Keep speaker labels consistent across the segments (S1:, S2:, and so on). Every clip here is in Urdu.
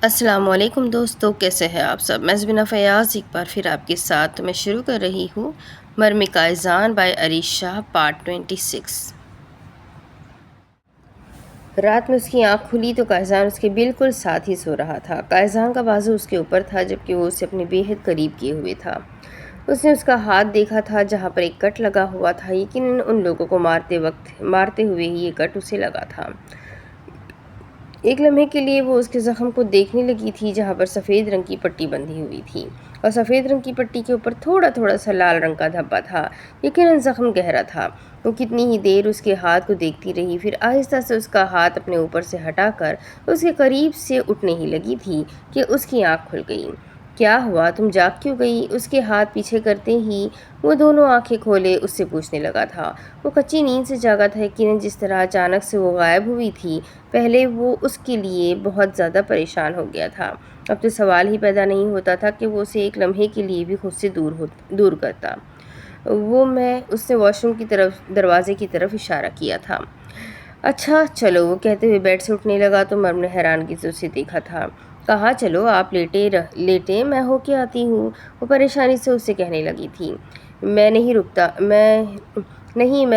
S1: السلام علیکم دوستو، کیسے ہیں آپ سب؟ میں زبینہ فیاض ایک بار پھر آپ کے ساتھ میں شروع کر رہی ہوں مرم قائزان بائی عریش شاہ پارٹ 26۔ رات میں اس کی آنکھ کھلی تو قائزان اس کے بالکل ساتھ ہی سو رہا تھا۔ قائزان کا بازو اس کے اوپر تھا جبکہ وہ اسے اپنے بے حد قریب کیے ہوئے تھا۔ اس نے اس کا ہاتھ دیکھا تھا جہاں پر ایک کٹ لگا ہوا تھا، یقیناً ان لوگوں کو مارتے ہوئے ہی یہ کٹ اسے لگا تھا۔ ایک لمحے کے لیے وہ اس کے زخم کو دیکھنے لگی تھی جہاں پر سفید رنگ کی پٹی بندھی ہوئی تھی، اور سفید رنگ کی پٹی کے اوپر تھوڑا تھوڑا سا لال رنگ کا دھبا تھا۔ یقیناً زخم گہرا تھا۔ وہ کتنی ہی دیر اس کے ہاتھ کو دیکھتی رہی، پھر آہستہ سے اس کا ہاتھ اپنے اوپر سے ہٹا کر اس کے قریب سے اٹھنے ہی لگی تھی کہ اس کی آنکھ کھل گئی۔ کیا ہوا؟ تم جاگ کیوں گئی؟ اس کے ہاتھ پیچھے کرتے ہی وہ دونوں آنکھیں کھولے اس سے پوچھنے لگا تھا۔ وہ کچی نیند سے جاگا تھا، یقیناً جس طرح اچانک سے وہ غائب ہوئی تھی پہلے وہ اس کے لیے بہت زیادہ پریشان ہو گیا تھا۔ اب تو سوال ہی پیدا نہیں ہوتا تھا کہ وہ اسے ایک لمحے کے لیے بھی خود سے دور کرتا۔ اس نے واش روم کی دروازے کی طرف اشارہ کیا تھا۔ اچھا چلو، وہ کہتے ہوئے بیڈ سے اٹھنے لگا تو مرم نے حیرانگی سے اسے دیکھا تھا۔ کہا چلو آپ لیٹے میں ہو کے آتی ہوں، وہ پریشانی سے اسے کہنے لگی تھی۔ میں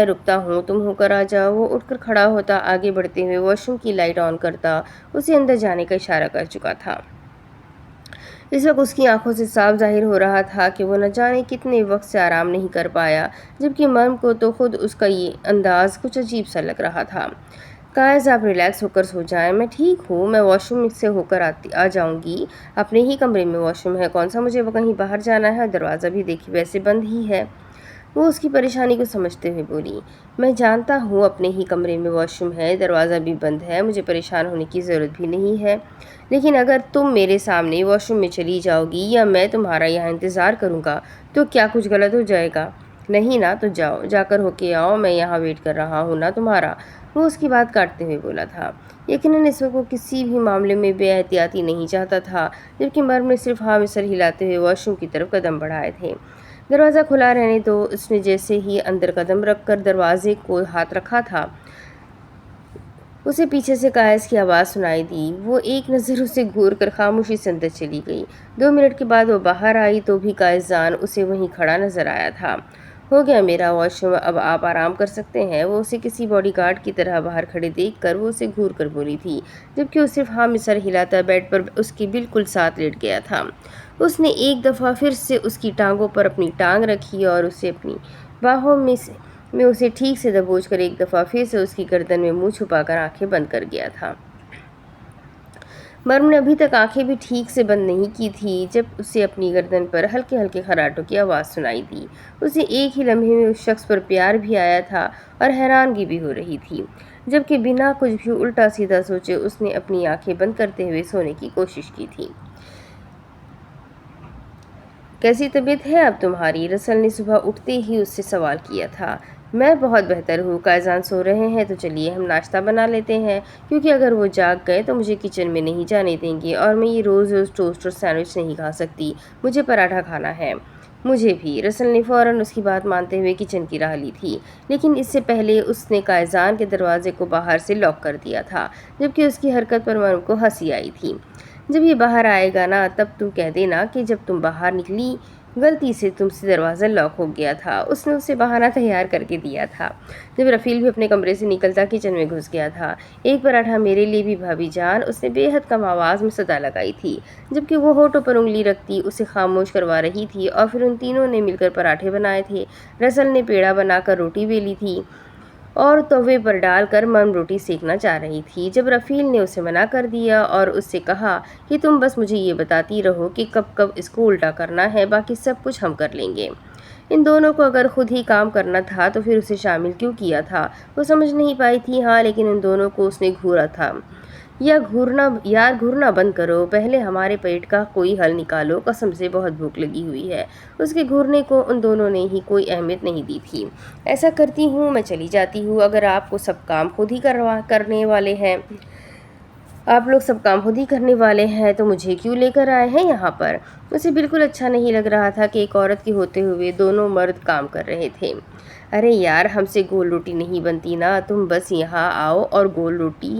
S1: رکتا ہوں، تم ہو کر آ جاؤ۔ وہ اٹھ کر کھڑا ہوتا، آگے بڑھتے ہوئے واش روم کی لائٹ آن کرتا، اسے اندر جانے کا اشارہ کر چکا تھا۔ اس وقت اس کی آنکھوں سے صاف ظاہر ہو رہا تھا کہ وہ نہ جانے کتنے وقت سے آرام نہیں کر پایا، جبکہ مرم کو تو خود اس کا یہ انداز کچھ عجیب سا لگ رہا تھا۔ قائز آپ ریلیکس ہو کر سو جائیں، میں ٹھیک ہوں، میں واش روم سے ہو کر آ جاؤں گی۔ اپنے ہی کمرے میں واش روم ہے، کون سا مجھے کہیں باہر جانا ہے؟ دروازہ بھی دیکھی ویسے بند ہی ہے۔ وہ اس کی پریشانی کو سمجھتے ہوئے بولی۔ میں جانتا ہوں اپنے ہی کمرے میں واش روم ہے، دروازہ بھی بند ہے، مجھے پریشان ہونے کی ضرورت بھی نہیں ہے، لیکن اگر تم میرے سامنے واش روم میں چلی جاؤ گی یا میں تمہارا یہاں انتظار کروں گا تو کیا کچھ غلط ہو جائے گا؟ نہیں نا، تو جاؤ، جا کر ہو کے آؤ، میں یہاں ویٹ کر رہا ہوں نا تمہارا، وہ اس کی بات کاٹتے ہوئے بولا تھا۔ یقیناً اس وقت وہ کسی بھی معاملے میں بے احتیاطی نہیں چاہتا تھا، جبکہ مرم نے صرف ہاں میں سر ہلاتے ہوئے واش روم کی طرف قدم بڑھائے تھے۔ دروازہ کھلا رہنے تو اس نے جیسے ہی اندر قدم رکھ کر دروازے کو ہاتھ رکھا تھا، اسے پیچھے سے قائز کی آواز سنائی دی۔ وہ ایک نظر اسے گھور کر خاموشی سے اندر چلی گئی۔ 2 منٹ کے بعد وہ باہر آئی تو بھی قائزان اسے وہیں کھڑا نظر آیا تھا۔ ہو گیا میرا واش روم، اب آپ آرام کر سکتے ہیں، وہ اسے کسی باڈی گارڈ کی طرح باہر کھڑے دیکھ کر وہ اسے گھور کر بولی تھی، جبکہ وہ صرف ہاں میں سر ہلاتا بیڈ پر اس کے بالکل ساتھ لیٹ گیا تھا۔ اس نے ایک دفعہ پھر سے اس کی ٹانگوں پر اپنی ٹانگ رکھی اور اسے اپنی باہوں میں اسے ٹھیک سے دبوچ کر ایک دفعہ پھر سے اس کی گردن میں منہ چھپا کر آنکھیں بند کر گیا تھا۔ مرم نے ابھی تک آنکھیں بھی ٹھیک سے بند نہیں کی تھی جب اسے اپنی گردن پر ہلکے ہلکے خراٹوں کی آواز سنائی دی۔ اسے ایک ہی لمحے میں اس شخص پر پیار بھی آیا تھا اور حیرانگی بھی ہو رہی تھی، جبکہ بنا کچھ بھی الٹا سیدھا سوچے اس نے اپنی آنکھیں بند کرتے ہوئے سونے کی کوشش کی تھی۔ کیسی طبیعت ہے اب تمہاری؟ رسل نے صبح اٹھتے ہی اس سے سوال کیا تھا۔ میں بہت بہتر ہوں، قائزان سو رہے ہیں تو چلیے ہم ناشتہ بنا لیتے ہیں، کیونکہ اگر وہ جاگ گئے تو مجھے کچن میں نہیں جانے دیں گے اور میں یہ روز ٹوسٹ اور سینڈوچ نہیں کھا سکتی، مجھے پراٹھا کھانا ہے۔ مجھے بھی، رسل نے فوراً اس کی بات مانتے ہوئے کچن کی راہ لی تھی، لیکن اس سے پہلے اس نے قائزان کے دروازے کو باہر سے لاک کر دیا تھا، جبکہ اس کی حرکت پر مرم کو ہنسی آئی تھی۔ جب یہ باہر آئے گا نا تب تم کہہ دینا کہ جب تم باہر نکلی غلطی سے تم سے دروازہ لاک ہو گیا تھا، اس نے اسے بہانہ تیار کر کے دیا تھا۔ جب رفیل بھی اپنے کمرے سے نکلتا کچن میں گھس گیا تھا۔ ایک پراٹھا میرے لیے بھی بھابی جان، اس نے بے حد کم آواز میں صدا لگائی تھی، جبکہ وہ ہونٹوں پر انگلی رکھتی اسے خاموش کروا رہی تھی، اور پھر ان تینوں نے مل کر پراٹھے بنائے تھے۔ رسل نے پیڑا بنا کر روٹی بیلی تھی اور توے پر ڈال کر مرم روٹی سیکنا چاہ رہی تھی، جب رفیل نے اسے منع کر دیا اور اس سے کہا کہ تم بس مجھے یہ بتاتی رہو کہ کب کب اس کو الٹا کرنا ہے، باقی سب کچھ ہم کر لیں گے۔ ان دونوں کو اگر خود ہی کام کرنا تھا تو پھر اسے شامل کیوں کیا تھا؟ وہ سمجھ نہیں پائی تھی۔ ہاں لیکن ان دونوں کو اس نے گھورا تھا۔ یار گھورنا بند کرو، پہلے ہمارے پیٹ کا کوئی حل نکالو، قسم سے بہت بھوک لگی ہوئی ہے۔ اس کے گھورنے کو ان دونوں نے ہی کوئی اہمیت نہیں دی تھی۔ ایسا کرتی ہوں، میں چلی جاتی ہوں، اگر آپ کو سب کام خود ہی کرنے والے ہیں، آپ لوگ سب کام خود ہی کرنے والے ہیں تو مجھے کیوں لے کر آئے ہیں یہاں پر؟ اسے بالکل اچھا نہیں لگ رہا تھا کہ ایک عورت کے ہوتے ہوئے دونوں مرد کام کر رہے تھے۔ ارے یار، ہم سے گول روٹی نہیں بنتی نا، تم بس یہاں آؤ اور گول روٹی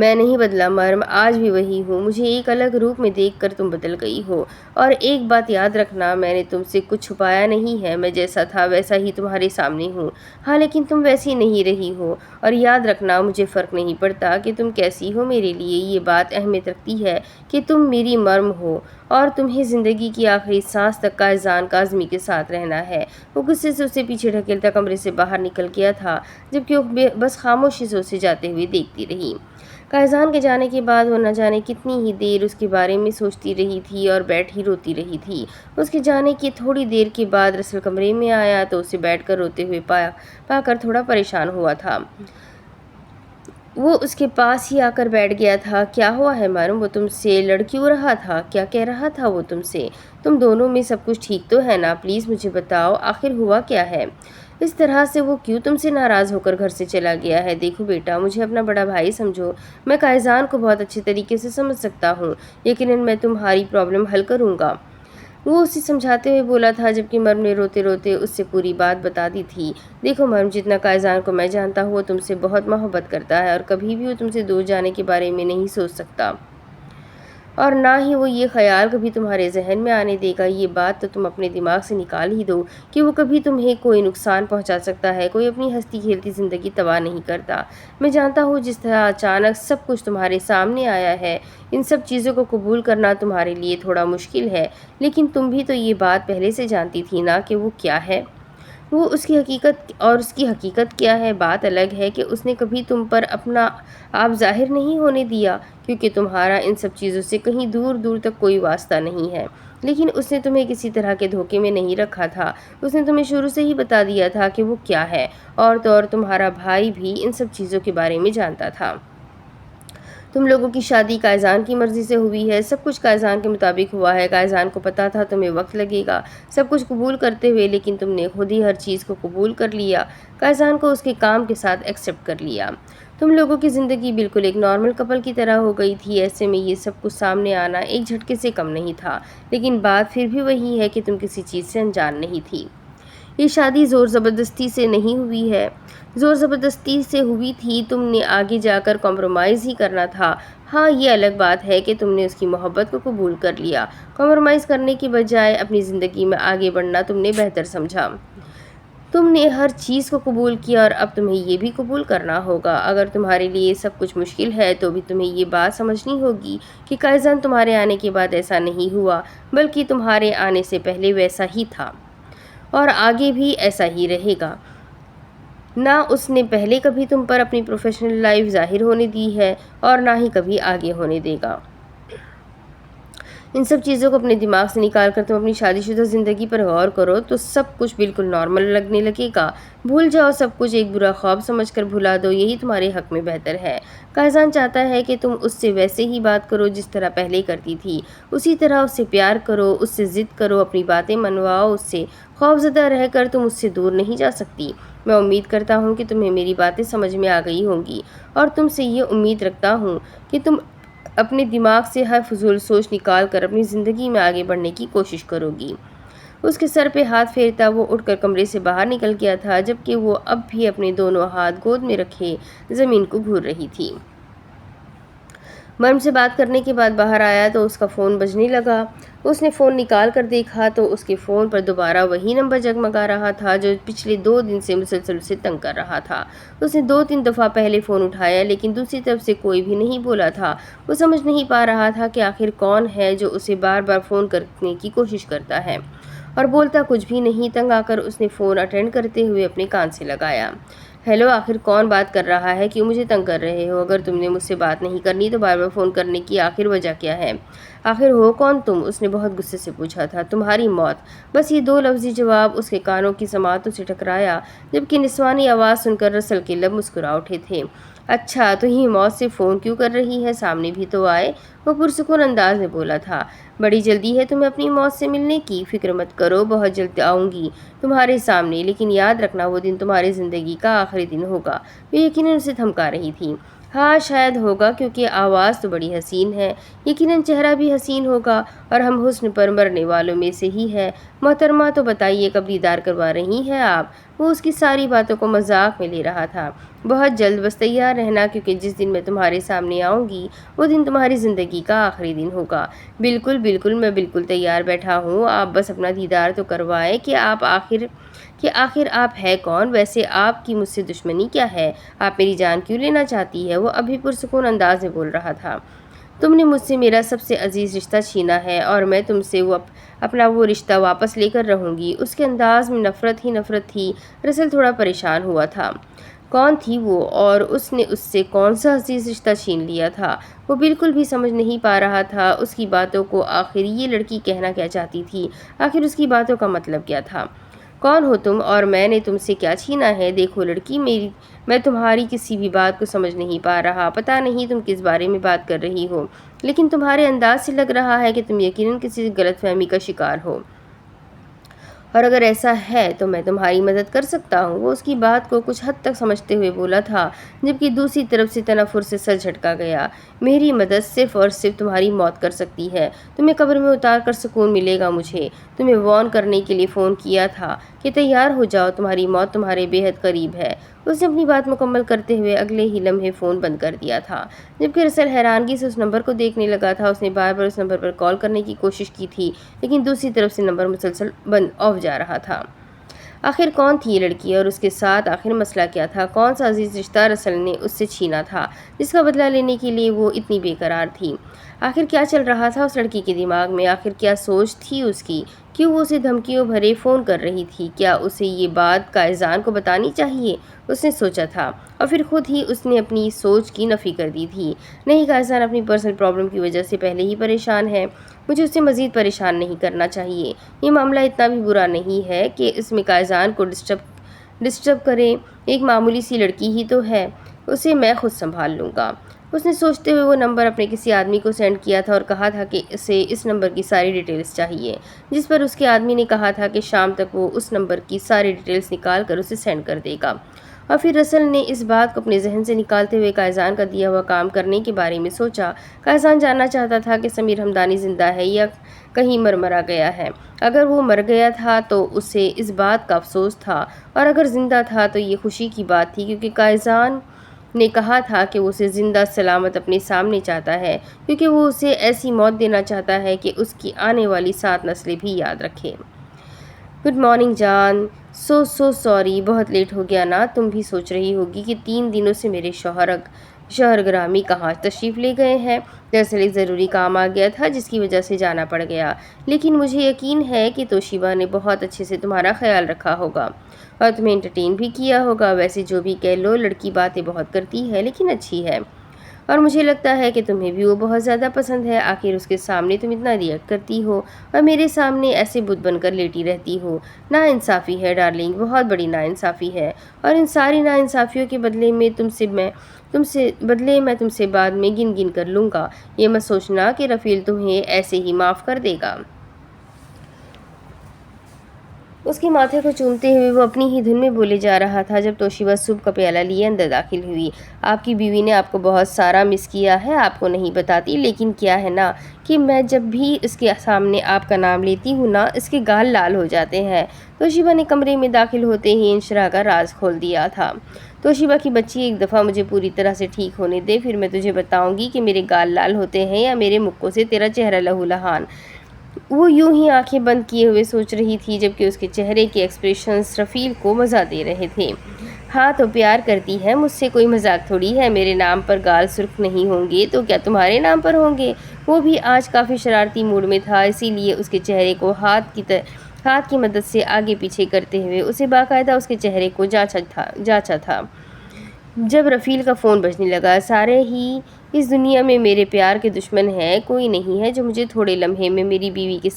S1: میں نہیں بدلا مرم، آج بھی وہی ہوں۔ مجھے ایک الگ روپ میں دیکھ کر تم بدل گئی ہو، اور ایک بات یاد رکھنا، میں نے تم سے کچھ چھپایا نہیں ہے۔ میں جیسا تھا ویسا ہی تمہارے سامنے ہوں۔ ہاں، لیکن تم ویسی نہیں رہی ہو، اور یاد رکھنا مجھے فرق نہیں پڑتا کہ تم کیسی ہو، میرے لیے یہ بات اہمیت رکھتی ہے کہ تم میری مرم ہو، اور تمہیں زندگی کی آخری سانس تک قائزان کاظمی کے ساتھ رہنا ہے۔ وہ غصے سے اسے پیچھے ڈھکیلتا کمرے سے باہر نکل گیا تھا، جبکہ وہ بس خاموشی سے اسے جاتے ہوئے دیکھتی رہی۔ قائزان کے جانے کے بعد وہ نہ جانے کتنی ہی دیر اس کے بارے میں سوچتی رہی تھی اور بیٹھ ہی روتی رہی تھی۔ اس کے جانے کی تھوڑی دیر کے بعد رسل کمرے میں آیا تو اسے بیٹھ کر روتے ہوئے پا کر تھوڑا پریشان ہوا تھا۔ وہ اس کے پاس ہی آ کر بیٹھ گیا تھا۔ کیا ہوا ہے مرم؟ وہ تم سے لڑ کیوں رہا تھا؟ کیا کہہ رہا تھا وہ تم سے؟ تم دونوں میں سب کچھ ٹھیک تو ہے نا؟ پلیز مجھے بتاؤ، آخر ہوا کیا ہے؟ اس طرح سے وہ کیوں تم سے ناراض ہو کر گھر سے چلا گیا ہے؟ دیکھو بیٹا، مجھے اپنا بڑا بھائی سمجھو، میں قائزان کو بہت اچھے طریقے سے سمجھ سکتا ہوں، یقیناً میں تمہاری پرابلم حل کروں گا۔ وہ اسے سمجھاتے ہوئے بولا تھا، جبکہ مرم نے روتے روتے اس سے پوری بات بتا دی تھی۔ دیکھو مرم، جتنا قائزان کو میں جانتا ہوں، وہ تم سے بہت محبت کرتا ہے، اور کبھی بھی وہ تم سے دور جانے کے بارے میں نہیں سوچ سکتا، اور نہ ہی وہ یہ خیال کبھی تمہارے ذہن میں آنے دے گا۔ یہ بات تو تم اپنے دماغ سے نکال ہی دو کہ وہ کبھی تمہیں کوئی نقصان پہنچا سکتا ہے۔ کوئی اپنی ہنستی کھیلتی زندگی تباہ نہیں کرتا۔ میں جانتا ہوں جس طرح اچانک سب کچھ تمہارے سامنے آیا ہے، ان سب چیزوں کو قبول کرنا تمہارے لیے تھوڑا مشکل ہے، لیکن تم بھی تو یہ بات پہلے سے جانتی تھی نا کہ وہ کیا ہے۔ وہ اس کی حقیقت کیا ہے۔ بات الگ ہے کہ اس نے کبھی تم پر اپنا آپ ظاہر نہیں ہونے دیا، کیونکہ تمہارا ان سب چیزوں سے کہیں دور دور تک کوئی واسطہ نہیں ہے، لیکن اس نے تمہیں کسی طرح کے دھوکے میں نہیں رکھا تھا۔ اس نے تمہیں شروع سے ہی بتا دیا تھا کہ وہ کیا ہے، اور تو اور تمہارا بھائی بھی ان سب چیزوں کے بارے میں جانتا تھا۔ تم لوگوں کی شادی قائزان کی مرضی سے ہوئی ہے، سب کچھ قائزان کے مطابق ہوا ہے۔ قائزان کو پتا تھا تمہیں وقت لگے گا سب کچھ قبول کرتے ہوئے، لیکن تم نے خود ہی ہر چیز کو قبول کر لیا، قائزان کو اس کے کام کے ساتھ ایکسیپٹ کر لیا۔ تم لوگوں کی زندگی بالکل ایک نارمل کپل کی طرح ہو گئی تھی۔ ایسے میں یہ سب کچھ سامنے آنا ایک جھٹکے سے کم نہیں تھا، لیکن بات پھر بھی وہی ہے کہ تم کسی چیز سے انجان نہیں تھی۔ یہ شادی زور زبردستی سے نہیں ہوئی ہے۔ زور زبردستی سے ہوئی تھی، تم نے آگے جا کر کمپرومائز ہی کرنا تھا۔ ہاں، یہ الگ بات ہے کہ تم نے اس کی محبت کو قبول کر لیا۔ کمپرومائز کرنے کی بجائے اپنی زندگی میں آگے بڑھنا تم نے بہتر سمجھا۔ تم نے ہر چیز کو قبول کیا، اور اب تمہیں یہ بھی قبول کرنا ہوگا۔ اگر تمہارے لیے سب کچھ مشکل ہے تو بھی تمہیں یہ بات سمجھنی ہوگی کہ قائزان تمہارے آنے کے بعد ایسا نہیں ہوا، بلکہ تمہارے آنے سے پہلے ویسا ہی تھا، اور آگے بھی ایسا ہی رہے گا۔ نہ اس نے پہلے کبھی تم پر اپنی پروفیشنل لائف ظاہر ہونے دی ہے، اور نہ ہی کبھی آگے ہونے دے گا۔ ان سب چیزوں کو اپنے دماغ سے نکال کر تم اپنی شادی شدہ زندگی پر غور کرو تو سب کچھ بالکل نارمل لگنے لگے گا۔ بھول جاؤ سب کچھ، ایک برا خواب سمجھ کر بھلا دو، یہی تمہارے حق میں بہتر ہے۔ قائزان چاہتا ہے کہ تم اس سے ویسے ہی بات کرو جس طرح پہلے کرتی تھی، اسی طرح اس سے پیار کرو، اس سے ضد کرو، اپنی باتیں منواؤ اس سے۔ خوفزدہ رہ کر تم اس سے دور نہیں جا سکتی۔ میں امید کرتا ہوں کہ تمہیں میری باتیں سمجھ میں آ گئی ہوں گی، اور تم سے یہ امید رکھتا ہوں کہ تم اپنے دماغ سے ہر فضول سوچ نکال کر اپنی زندگی میں آگے بڑھنے کی کوشش کرو گی۔ اس کے سر پہ ہاتھ پھیرتا وہ اٹھ کر کمرے سے باہر نکل گیا تھا، جبکہ وہ اب بھی اپنے دونوں ہاتھ گود میں رکھے زمین کو گھور رہی تھی۔ مرم سے بات کرنے کے بعد باہر آیا تو اس کا فون بجنے لگا۔ اس نے فون نکال کر دیکھا تو اس کے فون پر دوبارہ وہی نمبر جگمگا رہا تھا جو پچھلے 2 دن سے مسلسل اسے تنگ کر رہا تھا۔ اس نے 2-3 دفعہ پہلے فون اٹھایا، لیکن دوسری طرف سے کوئی بھی نہیں بولا تھا۔ وہ سمجھ نہیں پا رہا تھا کہ آخر کون ہے جو اسے بار بار فون کرنے کی کوشش کرتا ہے، اور بولتا کچھ بھی نہیں۔ تنگ آ کر اس نے فون اٹینڈ کرتے ہوئے اپنے کان سے لگایا۔ ہیلو، آخر کون بات کر رہا ہے؟ کیوں مجھے تنگ کر رہے ہو؟ اگر تم نے مجھ سے بات نہیں کرنی تو بار بار فون کرنے کی آخر وجہ کیا ہے؟ آخر ہو کون تم؟ اس نے بہت غصے سے پوچھا تھا۔ تمہاری موت۔ بس یہ 2 لفظی جواب اس کے کانوں کی سماعتوں سے ٹکرایا، جبکہ نسوانی آواز سن کر رسل کے لب مسکرا اٹھے تھے۔ اچھا، تو یہ موت سے فون کیوں کر رہی ہے؟ سامنے بھی تو آئے، وہ پرسکون انداز میں بولا تھا۔ بڑی جلدی ہے تمہیں اپنی موت سے ملنے کی؟ فکر مت کرو، بہت جلد آؤں گی تمہارے سامنے، لیکن یاد رکھنا وہ دن تمہاری زندگی کا آخری دن ہوگا۔ وہ یقیناً اسے دھمکا رہی تھی۔ ہاں شاید ہوگا، کیونکہ آواز تو بڑی حسین ہے، یقیناً چہرہ بھی حسین ہوگا، اور ہم حسن پر مرنے والوں میں سے ہی ہے۔ محترمہ، تو بتائیے کب دیدار کروا رہی ہیں آپ؟ وہ اس کی ساری باتوں کو مذاق میں لے رہا تھا۔ بہت جلد، بس تیار رہنا، کیونکہ جس دن میں تمہارے سامنے آؤں گی وہ دن تمہاری زندگی کا آخری دن ہوگا۔ بالکل بالکل، میں بالکل تیار بیٹھا ہوں، آپ بس اپنا دیدار تو کروائیں کہ آخر آپ ہے کون؟ ویسے آپ کی مجھ سے دشمنی کیا ہے؟ آپ میری جان کیوں لینا چاہتی ہے؟ وہ ابھی پرسکون انداز میں بول رہا تھا۔ تم نے مجھ سے میرا سب سے عزیز رشتہ چھینا ہے اور میں تم سے اپنا وہ رشتہ واپس لے کر رہوں گی۔ اس کے انداز میں نفرت ہی نفرت تھی۔ رسل تھوڑا پریشان ہوا تھا۔ کون تھی وہ اور اس نے اس سے کون سا عزیز رشتہ چھین لیا تھا؟ وہ بالکل بھی سمجھ نہیں پا رہا تھا اس کی باتوں کو۔ آخر یہ لڑکی کہنا کیا چاہتی تھی؟ آخر اس کی باتوں کا مطلب کیا تھا؟ کون ہو تم اور میں نے تم سے کیا چھینا ہے؟ دیکھو لڑکی، میں تمہاری کسی بھی بات کو سمجھ نہیں پا رہا۔ پتہ نہیں تم کس بارے میں بات کر رہی ہو، لیکن تمہارے انداز سے لگ رہا ہے کہ تم یقیناً کسی غلط فہمی کا شکار ہو، اور اگر ایسا ہے تو میں تمہاری مدد کر سکتا ہوں۔ وہ اس کی بات کو کچھ حد تک سمجھتے ہوئے بولا تھا، جبکہ دوسری طرف سے تنفر سے سر جھٹکا گیا۔ میری مدد صرف اور صرف تمہاری موت کر سکتی ہے۔ تمہیں قبر میں اتار کر سکون ملے گا۔ مجھے تمہیں وارن کرنے کے لیے فون کیا تھا کہ تیار ہو جاؤ، تمہاری موت تمہارے بے حد قریب ہے۔ اس نے اپنی بات مکمل کرتے ہوئے اگلے ہی لمحے فون بند کر دیا تھا، جبکہ رسل حیرانگی سے اس نمبر کو دیکھنے لگا تھا۔ اس نے بار بار اس نمبر پر کال کرنے کی کوشش کی تھی، لیکن دوسری طرف سے نمبر مسلسل بند آف جا رہا تھا۔ آخر کون تھی یہ لڑکی اور اس کے ساتھ آخر مسئلہ کیا تھا؟ کون سا عزیز رشتہ رسل نے اس سے چھینا تھا جس کا بدلہ لینے کے لیے وہ اتنی بے قرار تھی؟ آخر کیا چل رہا تھا اس لڑکی کے دماغ میں؟ آخر کیا سوچ تھی اس کی؟ کیوں وہ اسے دھمکیوں بھرے فون کر رہی تھی؟ کیا اسے یہ بات قائزان کو بتانی چاہیے؟ اس نے سوچا تھا، اور پھر خود ہی اس نے اپنی سوچ کی نفی کر دی تھی۔ نہیں، قائزان اپنی پرسنل پرابلم کی وجہ سے پہلے ہی پریشان ہے، مجھے اسے مزید پریشان نہیں کرنا چاہیے۔ یہ معاملہ اتنا بھی برا نہیں ہے کہ اس میں قائزان کو ڈسٹرب کرے، ایک معمولی سی لڑکی ہی تو ہے، اسے میں خود سنبھال لوں گا۔ اس نے سوچتے ہوئے وہ نمبر اپنے کسی آدمی کو سینڈ کیا تھا اور کہا تھا کہ اسے اس نمبر کی ساری ڈیٹیلز چاہیے، جس پر اس کے آدمی نے کہا تھا کہ شام تک وہ اس نمبر کی ساری ڈیٹیلز نکال کر اسے سینڈ کر دے گا۔ اور پھر رسل نے اس بات کو اپنے ذہن سے نکالتے ہوئے قائزان کا دیا ہوا کام کرنے کے بارے میں سوچا۔ قائزان جاننا چاہتا تھا کہ سمیر ہمدانی زندہ ہے یا کہیں مرا گیا ہے۔ اگر وہ مر گیا تھا تو اسے اس بات کا افسوس تھا، اور اگر زندہ تھا تو یہ خوشی کی بات تھی، کیونکہ قائزان نے کہا تھا کہ وہ اسے زندہ سلامت اپنے سامنے چاہتا ہے، کیونکہ وہ اسے ایسی موت دینا چاہتا ہے کہ اس کی آنے والی 7 نسلیں بھی یاد رکھیں۔ گڈ مارننگ جان، سو سوری، بہت لیٹ ہو گیا نا؟ تم بھی سوچ رہی ہوگی کہ 3 دنوں سے میرے شوہر گرامی کہاں تشریف لے گئے ہیں۔ دراصل ایک ضروری کام آ گیا تھا جس کی وجہ سے جانا پڑ گیا، لیکن مجھے یقین ہے کہ توشیبا نے بہت اچھے سے تمہارا خیال رکھا ہوگا اور تمہیں انٹرٹین بھی کیا ہوگا۔ ویسے جو بھی کہہ لو، لڑکی باتیں بہت کرتی ہے لیکن اچھی ہے، اور مجھے لگتا ہے کہ تمہیں بھی وہ بہت زیادہ پسند ہے۔ آخر اس کے سامنے تم اتنا ریئیکٹ کرتی ہو اور میرے سامنے ایسے بت بن کر لیٹی رہتی ہو۔ ناانصافی ہے ڈارلنگ، بہت بڑی ناانصافی ہے، اور ان ساری ناانصافیوں کے بدلے میں تم سے بعد میں گن کر لوں گا۔ یہ مت سوچنا کہ رفیل تمہیں ایسے ہی معاف کر دے گا۔ اس کے ماتھے کو چومتے ہوئے وہ اپنی ہی دھن میں بولے جا رہا تھا جب توشیبا سوپ کا پیالہ لیے اندر داخل ہوئی۔ آپ کی بیوی نے آپ کو بہت سارا مس کیا ہے، آپ کو نہیں بتاتی، لیکن کیا ہے نا کہ میں جب بھی اس کے سامنے آپ کا نام لیتی ہوں نا، اس کے گال لال ہو جاتے ہیں۔ توشیبا نے کمرے میں داخل ہوتے ہی انشراح کا راز کھول دیا تھا۔ توشیبا کی بچی، ایک دفعہ مجھے پوری طرح سے ٹھیک ہونے دے، پھر میں تجھے بتاؤں گی کہ میرے گال لال ہوتے ہیں یا میرے مکوں سے تیرا چہرہ لہو لہان۔ وہ یوں ہی آنکھیں بند کیے ہوئے سوچ رہی تھی، جبکہ اس کے چہرے کے ایکسپریشنز رفیل کو مزہ دے رہے تھے۔ ہاں تو پیار کرتی ہے مجھ سے، کوئی مذاق تھوڑی ہے۔ میرے نام پر گال سرخ نہیں ہوں گے تو کیا تمہارے نام پر ہوں گے؟ وہ بھی آج کافی شرارتی موڈ میں تھا، اسی لیے اس کے چہرے کو ہاتھ کی مدد سے آگے پیچھے کرتے ہوئے اسے باقاعدہ اس کے چہرے کو جانچا تھا۔ جب رفیل کا فون بجنے لگا، سارے ہی اس دنیا میں میرے پیار کے دشمن ہیں، کوئی نہیں ہے جو مجھے تھوڑے لمحے میری بیوی کے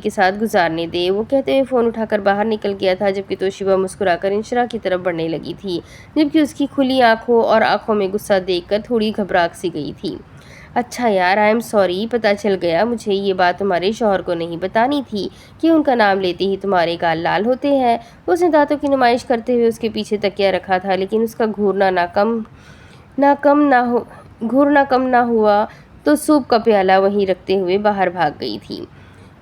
S1: ساتھ گزارنے دے۔ وہ کہتے ہوئے فون اٹھا کر باہر نکل گیا تھا، جبکہ توشیبا مسکرا کر انشراح کی طرف بڑھنے لگی تھی، جبکہ اس کی کھلی آنکھوں اور آنکھوں میں غصہ دیکھ کر تھوڑی گھبرا سی گئی تھی۔ اچھا یار، آئی ایم سوری، پتہ چل گیا مجھے یہ بات تمہارے شوہر کو نہیں بتانی تھی کہ ان کا نام لیتے ہی تمہارے گال لال ہوتے ہیں۔ اس نے دانتوں کی نمائش کرتے ہوئے اس کے پیچھے تکیہ رکھا تھا، لیکن اس کا گھورنا کم نہ ہوا تو سوپ کا پیالہ وہیں رکھتے ہوئے باہر بھاگ گئی تھی۔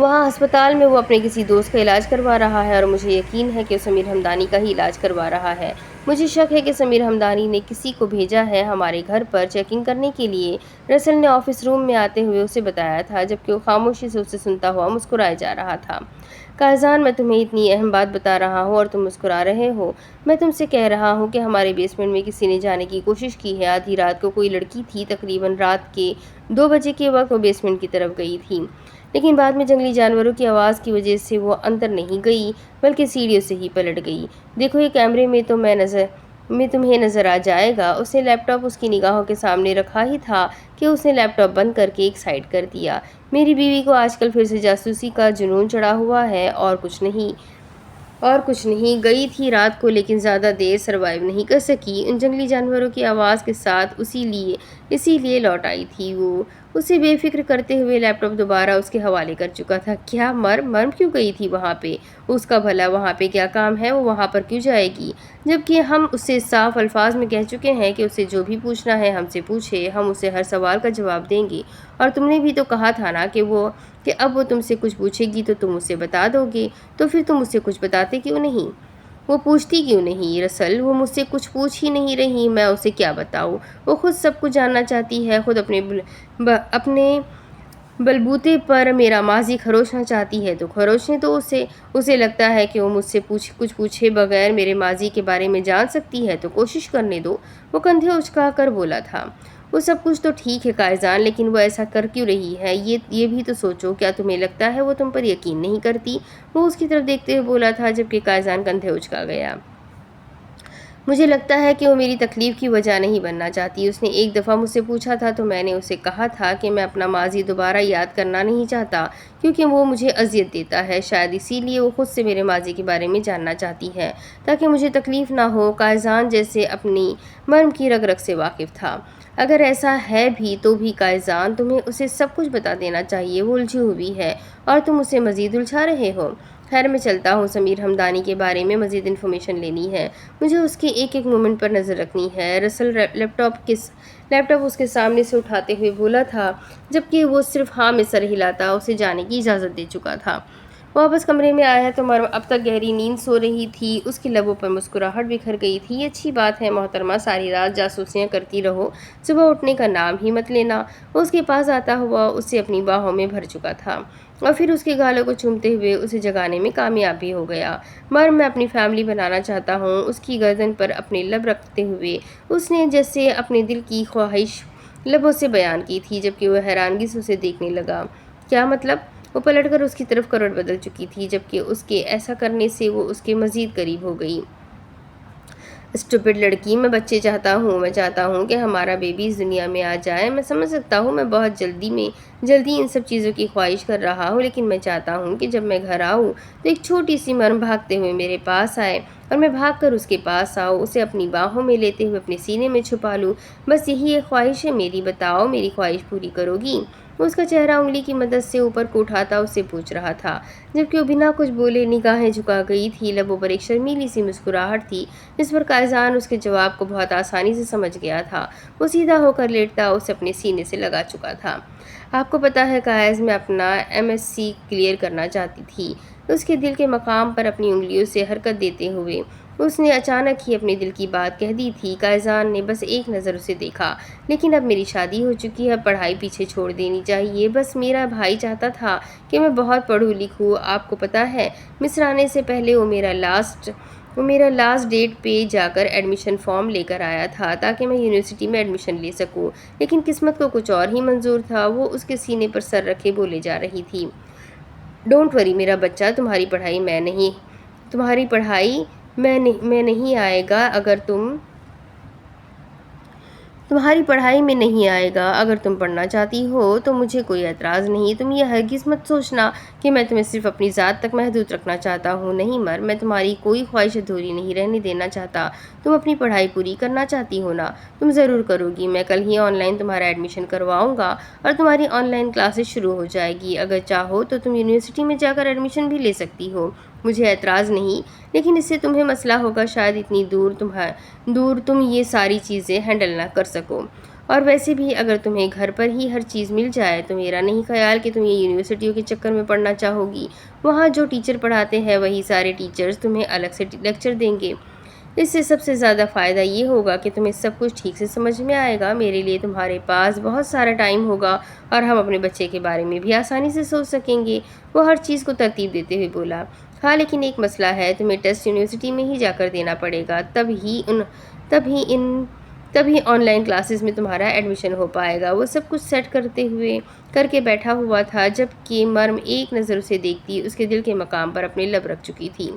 S1: وہاں ہسپتال میں وہ اپنے کسی دوست کا علاج کروا رہا ہے اور مجھے یقین ہے کہ سمیر ہمدانی کا ہی علاج کروا رہا ہے۔ مجھے شک ہے کہ سمیر ہمدانی نے کسی کو بھیجا ہے ہمارے گھر پر چیکنگ کرنے کے لیے۔ رسل نے آفس روم میں آتے ہوئے اسے بتایا تھا، جبکہ وہ خاموشی سے اسے سنتا ہوا مسکرائے جا رہا تھا۔ قائزان، میں تمہیں اتنی اہم بات بتا رہا ہوں اور تم مسکرا رہے ہو۔ میں تم سے کہہ رہا ہوں کہ ہمارے بیسمنٹ میں کسی نے جانے کی کوشش کی ہے۔ آدھی رات کو کوئی لڑکی تھی، تقریباً رات کے 2 بجے کے وقت وہ بیسمنٹ کی طرف گئی تھی، لیکن بعد میں جنگلی جانوروں کی آواز کی وجہ سے وہ اندر نہیں گئی بلکہ سیڑھیوں سے ہی پلٹ گئی۔ دیکھو، یہ کیمرے میں تمہیں نظر آ جائے گا۔ اس نے لیپ ٹاپ اس کی نگاہوں کے سامنے رکھا ہی تھا کہ اس نے لیپ ٹاپ بند کر کے ایک سائیڈ کر دیا۔ میری بیوی کو آج کل پھر سے جاسوسی کا جنون چڑھا ہوا ہے اور کچھ نہیں گئی تھی رات کو، لیکن زیادہ دیر سروائیو نہیں کر سکی۔ ان جنگلی جانوروں کی آواز کے ساتھ اسی لیے لوٹ آئی تھی۔ وہ اسے بے فکر کرتے ہوئے لیپ ٹاپ دوبارہ اس کے حوالے کر چکا تھا۔ کیا مرم کیوں گئی تھی وہاں پہ؟ اس کا بھلا وہاں پہ کیا کام ہے؟ وہ وہاں پر کیوں جائے گی؟ جبکہ ہم اسے صاف الفاظ میں کہہ چکے ہیں کہ اسے جو بھی پوچھنا ہے ہم سے پوچھے، ہم اسے ہر سوال کا جواب دیں گے۔ اور تم نے بھی تو کہا تھا نا کہ اب وہ تم سے کچھ پوچھے گی تو تم اسے بتا دو گے، تو پھر تم اسے کچھ بتاتے کیوں نہیں؟ وہ پوچھتی کیوں نہیں؟ رسل، وہ مجھ سے کچھ پوچھ ہی نہیں رہی، میں اسے کیا بتاؤں؟ وہ خود سب کچھ جاننا چاہتی ہے، خود اپنے بلبوتے پر میرا ماضی خروشنا چاہتی ہے تو خروشنے دو اسے۔ اسے لگتا ہے کہ وہ مجھ سے کچھ پوچھے بغیر میرے ماضی کے بارے میں جان سکتی ہے تو کوشش کرنے دو۔ وہ کندھے اچکا کر بولا تھا۔ وہ سب کچھ تو ٹھیک ہے قائزان، لیکن وہ ایسا کر کیوں رہی ہے؟ یہ بھی تو سوچو، کیا تمہیں لگتا ہے وہ تم پر یقین نہیں کرتی؟ وہ اس کی طرف دیکھتے ہوئے بولا تھا، جبکہ قائزان کندھے اچکا گیا۔ مجھے لگتا ہے کہ وہ میری تکلیف کی وجہ نہیں بننا چاہتی۔ اس نے ایک دفعہ مجھ سے پوچھا تھا تو میں نے اسے کہا تھا کہ میں اپنا ماضی دوبارہ یاد کرنا نہیں چاہتا کیونکہ وہ مجھے اذیت دیتا ہے۔ شاید اسی لیے وہ خود سے میرے ماضی کے بارے میں جاننا چاہتی ہے تاکہ مجھے تکلیف نہ ہو۔ قائزان جیسے اپنی مرم کی رگ رگ سے واقف تھا۔ اگر ایسا ہے بھی تو بھی قائزان، تمہیں اسے سب کچھ بتا دینا چاہیے۔ وہ الجھی ہوئی ہے اور تم اسے مزید الجھا رہے ہو۔ خیر، میں چلتا ہوں۔ سمیر ہمدانی کے بارے میں مزید انفارمیشن لینی ہے، مجھے اس کے ایک مومنٹ پر نظر رکھنی ہے۔ رسل لیپ ٹاپ اس کے سامنے سے اٹھاتے ہوئے بولا تھا، جبکہ وہ صرف ہاں میں سر ہلاتا اسے جانے کی اجازت دے چکا تھا۔ واپس کمرے میں آیا تو مرم اب تک گہری نیند سو رہی تھی۔ اس کے لبوں پر مسکراہٹ بکھر گئی تھی۔ یہ اچھی بات ہے محترمہ، ساری رات جاسوسیاں کرتی رہو، صبح اٹھنے کا نام ہی مت لینا۔ وہ اس کے پاس آتا ہوا اسے اپنی باہوں میں بھر چکا تھا اور پھر اس کے گالوں کو چومتے ہوئے اسے جگانے میں کامیاب بھی ہو گیا۔ مرم، میں اپنی فیملی بنانا چاہتا ہوں، اس کی گردن پر اپنے لب رکھتے ہوئے اس نے جیسے اپنے دل کی خواہش لبوں سے بیان کی تھی، جبکہ وہ حیرانگی سے اسے دیکھنے لگا۔ کیا مطلب؟ وہ پلٹ کر اس کی طرف کروٹ بدل چکی تھی، جبکہ اس کے ایسا کرنے سے وہ اس کے مزید قریب ہو گئی۔ اسٹوپڈ لڑکی، میں بچے چاہتا ہوں، میں چاہتا ہوں کہ ہمارا بیبی اس دنیا میں آ جائے۔ میں سمجھ سکتا ہوں میں بہت جلدی ان سب چیزوں کی خواہش کر رہا ہوں، لیکن میں چاہتا ہوں کہ جب میں گھر آؤں تو ایک چھوٹی سی مرم بھاگتے ہوئے میرے پاس آئے اور میں بھاگ کر اس کے پاس آؤں، اسے اپنی باہوں میں لیتے ہوئے اپنے سینے میں چھپا لوں۔ بس یہی ایک خواہش ہے میری، بتاؤ میری خواہش پوری کرو گی؟ اس کا چہرہ انگلی کی مدد سے اوپر کو اٹھاتا اس سے پوچھ رہا تھا، جبکہ وہ بنا کچھ بولے نگاہیں جھکا گئی تھی۔ لبوں پر ایک شرمیلی سی مسکراہٹ تھی جس پر قائزان اس کے جواب کو بہت آسانی سے سمجھ گیا تھا۔ وہ سیدھا ہو کر لیٹتا اسے اپنے سینے سے لگا چکا تھا۔ آپ کو پتہ ہے قائز، میں اپنا MSc کلیئر کرنا چاہتی تھی۔ اس کے دل کے مقام پر اپنی انگلیوں سے حرکت دیتے ہوئے اس نے اچانک ہی اپنے دل کی بات کہہ دی تھی۔ قائزان نے بس ایک نظر اسے دیکھا، لیکن اب میری شادی ہو چکی ہے، پڑھائی پیچھے چھوڑ دینی چاہیے۔ بس میرا بھائی چاہتا تھا کہ میں بہت پڑھوں لکھوں۔ آپ کو پتہ ہے، مصر آنے سے پہلے وہ میرا لاسٹ ڈیٹ پہ جا کر ایڈمیشن فارم لے کر آیا تھا تاکہ میں یونیورسٹی میں ایڈمیشن لے سکوں، لیکن قسمت کو کچھ اور ہی منظور تھا۔ وہ اس کے سینے پر سر رکھے بولے جا رہی تھی، ڈونٹ وری میرا بچہ، تمہاری پڑھائی میں نہیں آئے گا اگر تم پڑھنا چاہتی ہو تو مجھے کوئی اعتراض نہیں۔ تم یہ ہرگز مت سوچنا کہ میں تمہیں صرف اپنی ذات تک محدود رکھنا چاہتا ہوں۔ نہیں مر، میں تمہاری کوئی خواہش ادھوری نہیں رہنے دینا چاہتا۔ تم اپنی پڑھائی پوری کرنا چاہتی ہو نا؟ تم ضرور کرو گی۔ میں کل ہی آن لائن تمہارا ایڈمیشن کرواؤں گا اور تمہاری آن لائن کلاسز شروع ہو جائے گی۔ اگر چاہو تو تم یونیورسٹی میں جا کر ایڈمیشن بھی لے سکتی ہو، مجھے اعتراض نہیں، لیکن اس سے تمہیں مسئلہ ہوگا، شاید اتنی دور تم یہ ساری چیزیں ہینڈل نہ کر سکو۔ اور ویسے بھی اگر تمہیں گھر پر ہی ہر چیز مل جائے تو میرا نہیں خیال کہ تم یہ یونیورسٹیوں کے چکر میں پڑھنا چاہو گی۔ وہاں جو ٹیچر پڑھاتے ہیں وہی سارے ٹیچرز تمہیں الگ سے لیکچر دیں گے۔ اس سے سب سے زیادہ فائدہ یہ ہوگا کہ تمہیں سب کچھ ٹھیک سے سمجھ میں آئے گا۔ میرے لیے تمہارے پاس بہت سارا ٹائم ہوگا اور ہم اپنے بچے کے بارے میں بھی آسانی سے سوچ سکیں گے۔ وہ ہر چیز کو ترتیب دیتے ہوئے بولا۔ ہاں لیکن ایک مسئلہ ہے، تمہیں ٹیسٹ یونیورسٹی میں ہی جا کر دینا پڑے گا، تبھی آن لائن کلاسز میں تمہارا ایڈمیشن ہو پائے گا۔ وہ سب کچھ سیٹ کر کے بیٹھا ہوا تھا جب کہ مرم ایک نظر اسے دیکھتی اس کے دل کے مقام پر اپنے لب رکھ چکی تھی۔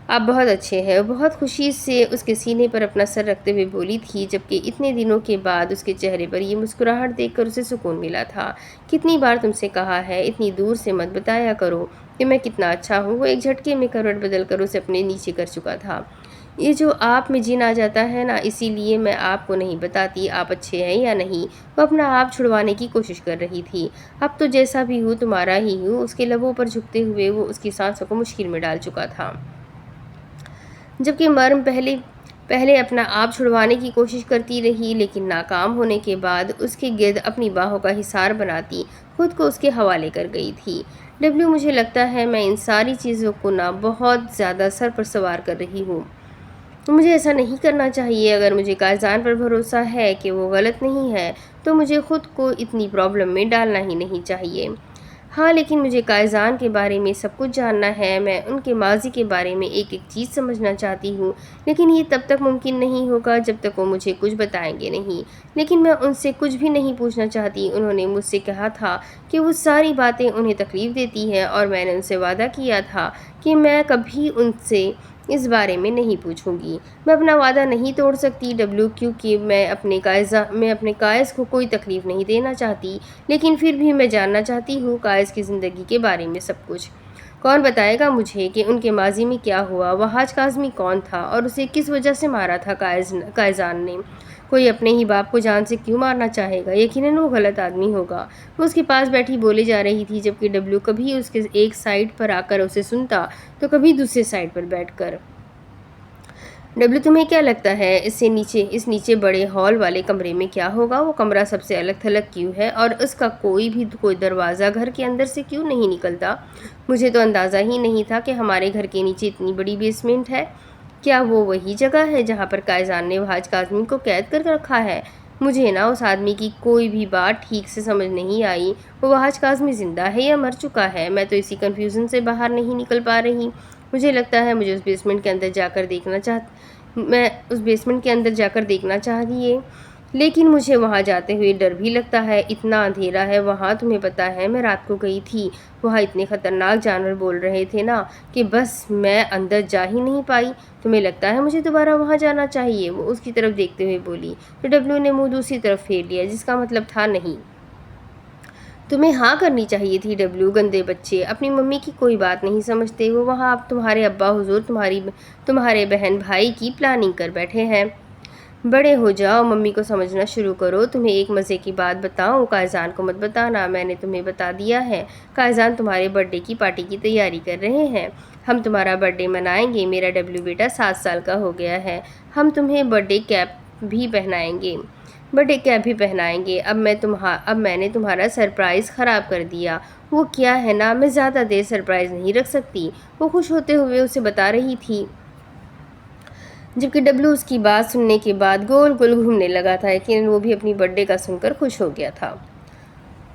S1: آپ بہت اچھے ہیں، وہ بہت خوشی سے اس کے سینے پر اپنا سر رکھتے ہوئے بولی تھی، جبکہ اتنے دنوں کے بعد اس کے چہرے پر یہ مسکراہٹ دیکھ کر اسے سکون ملا تھا۔ کتنی بار تم سے کہا ہے اتنی دور سے مت بتایا کرو کہ میں کتنا اچھا ہوں۔ وہ ایک جھٹکے میں کروٹ بدل کر اسے اپنے نیچے کر چکا تھا۔ یہ جو آپ میں جن آ جاتا ہے نا، اسی لیے میں آپ کو نہیں بتاتی آپ اچھے ہیں یا نہیں۔ وہ اپنا آپ چھڑوانے کی کوشش کر رہی تھی۔ اب تو جیسا بھی ہوں تمہارا ہی ہوں۔ اس کے لبوں پر جھکتے ہوئے وہ اس کی سانسوں کو مشکل میں ڈال چکا تھا۔ جبکہ مرم پہلے اپنا آپ چھڑوانے کی کوشش کرتی رہی، لیکن ناکام ہونے کے بعد اس کے گرد اپنی باہوں کا حصار بناتی خود کو اس کے حوالے کر گئی تھی۔ ڈبلیو، مجھے لگتا ہے میں ان ساری چیزوں کو بہت زیادہ سر پر سوار کر رہی ہوں۔ مجھے ایسا نہیں کرنا چاہیے۔ اگر مجھے قائزان پر بھروسہ ہے کہ وہ غلط نہیں ہے تو مجھے خود کو اتنی پرابلم میں ڈالنا ہی نہیں چاہیے۔ ہاں لیکن مجھے قائزان کے بارے میں سب کچھ جاننا ہے۔ میں ان کے ماضی کے بارے میں ایک ایک چیز سمجھنا چاہتی ہوں، لیکن یہ تب تک ممکن نہیں ہوگا جب تک وہ مجھے کچھ بتائیں گے نہیں۔ لیکن میں ان سے کچھ بھی نہیں پوچھنا چاہتی۔ انہوں نے مجھ سے کہا تھا کہ وہ ساری باتیں انہیں تکلیف دیتی ہیں اور میں نے ان سے وعدہ کیا تھا کہ میں کبھی ان سے اس بارے میں نہیں پوچھوں گی۔ میں اپنا وعدہ نہیں توڑ سکتی ڈبلیو، کیونکہ میں اپنے قائز کو کوئی تکلیف نہیں دینا چاہتی، لیکن پھر بھی میں جاننا چاہتی ہوں قائز کی زندگی کے بارے میں سب کچھ۔ کون بتائے گا مجھے کہ ان کے ماضی میں کیا ہوا؟ وہاج کاظمی کون تھا اور اسے کس وجہ سے مارا تھا قائزان نے؟ کوئی اپنے ہی باپ کو جان سے کیوں مارنا چاہے گا؟ یقیناً وہ غلط آدمی ہوگا۔ وہ اس کے پاس بیٹھی بولے جا رہی تھی، جبکہ ڈبلیو کبھی اس کے ایک سائیڈ پر آ کر اسے سنتا تو کبھی دوسرے سائیڈ پر بیٹھ کر۔ ڈبلیو، تمہیں کیا لگتا ہے اس نیچے بڑے ہال والے کمرے میں کیا ہوگا؟ وہ کمرہ سب سے الگ تھلگ کیوں ہے اور اس کا کوئی دروازہ گھر کے اندر سے کیوں نہیں نکلتا؟ مجھے تو اندازہ ہی نہیں تھا کہ ہمارے گھر کے نیچے اتنی بڑی بیسمنٹ ہے۔ کیا وہ وہی جگہ ہے جہاں پر قائزان نے وہاج کاظمی کو قید کر رکھا ہے؟ مجھے اس آدمی کی کوئی بھی بات ٹھیک سے سمجھ نہیں آئی۔ وہ وہاج کاظمی زندہ ہے یا مر چکا ہے؟ میں تو اسی کنفیوژن سے باہر نہیں نکل پا رہی۔ مجھے لگتا ہے مجھے اس بیسمنٹ کے اندر جا کر دیکھنا چاہیے، لیکن مجھے وہاں جاتے ہوئے ڈر بھی لگتا ہے۔ اتنا اندھیرا ہے وہاں، تمہیں پتہ ہے میں رات کو گئی تھی، وہاں اتنے خطرناک جانور بول رہے تھے کہ بس میں اندر جا ہی نہیں پائی۔ تمہیں لگتا ہے مجھے دوبارہ وہاں جانا چاہیے؟ وہ اس کی طرف دیکھتے ہوئے بولی، تو ڈبلیو نے منہ دوسری طرف پھیر لیا، جس کا مطلب تھا نہیں۔ تمہیں ہاں کرنی چاہیے تھی ڈبلیو، گندے بچے اپنی ممی کی کوئی بات نہیں سمجھتے۔ وہ وہاں تمہارے ابا حضور تمہارے بہن بھائی کی پلاننگ کر بیٹھے ہیں۔ بڑے ہو جاؤ، ممی کو سمجھنا شروع کرو۔ تمہیں ایک مزے کی بات بتاؤں؟ قائزان کو مت بتانا، میں نے تمہیں بتا دیا ہے۔ قائزان تمہارے برتھ ڈے کی پارٹی کی تیاری کر رہے ہیں۔ ہم تمہارا برتھ ڈے منائیں گے۔ میرا ڈبلیو بیٹا 7 سال کا ہو گیا ہے۔ ہم تمہیں برتھ ڈے کیپ بھی پہنائیں گے۔ اب میں نے تمہارا سرپرائز خراب کر دیا۔ وہ کیا ہے میں زیادہ دیر سرپرائز نہیں رکھ سکتی، وہ خوش ہوتے ہوئے اسے بتا رہی تھی، جبکہ ڈبلیو اس کی بات سننے کے بعد گول گول گھومنے لگا تھا۔ یقیناً وہ بھی اپنی برتھ ڈے کا سن کر خوش ہو گیا تھا۔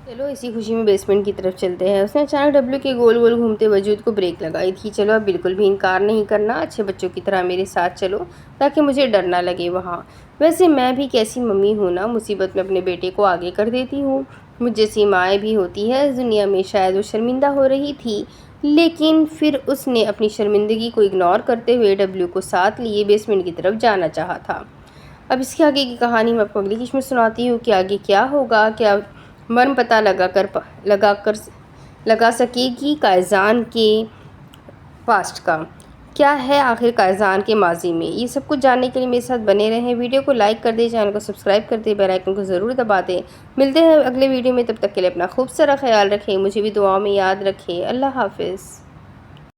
S1: چلو اسی خوشی میں بیسمنٹ کی طرف چلتے ہیں۔ اس نے اچانک ڈبلیو کے گول گول گھومتے وجود کو بریک لگائی تھی۔ چلو اب بالکل بھی انکار نہیں کرنا، اچھے بچوں کی طرح میرے ساتھ چلو تاکہ مجھے ڈر نہ لگے وہاں۔ ویسے میں بھی کیسی ممی ہوں مصیبت میں اپنے بیٹے کو آگے کر دیتی ہوں۔ مجھ جیسی مائیں بھی ہوتی ہے اس دنیا میں۔ شاید وہ شرمندہ ہو رہی تھی، لیکن پھر اس نے اپنی شرمندگی کو اگنور کرتے ہوئے ڈبلیو کو ساتھ لیے بیسمنٹ کی طرف جانا چاہا تھا۔ اب اس کے آگے کی کہانی میں آپ کو اگلی قسط میں سناتی ہوں کہ آگے کیا ہوگا۔ کیا مرم پتہ لگا سکے گی قائزان کے پاسٹ کا؟ کیا ہے آخر قائزان کے ماضی میں؟ یہ سب کچھ جاننے کے لیے میرے ساتھ بنے رہیں۔ ویڈیو کو لائک کر دیں، چینل کو سبسکرائب کر دیں، بیل آئیکن کو ضرور دبا دیں۔ ملتے ہیں اگلے ویڈیو میں، تب تک کے لیے اپنا خوب سارا خیال رکھیں، مجھے بھی دعاؤں میں یاد رکھیں۔ اللہ حافظ۔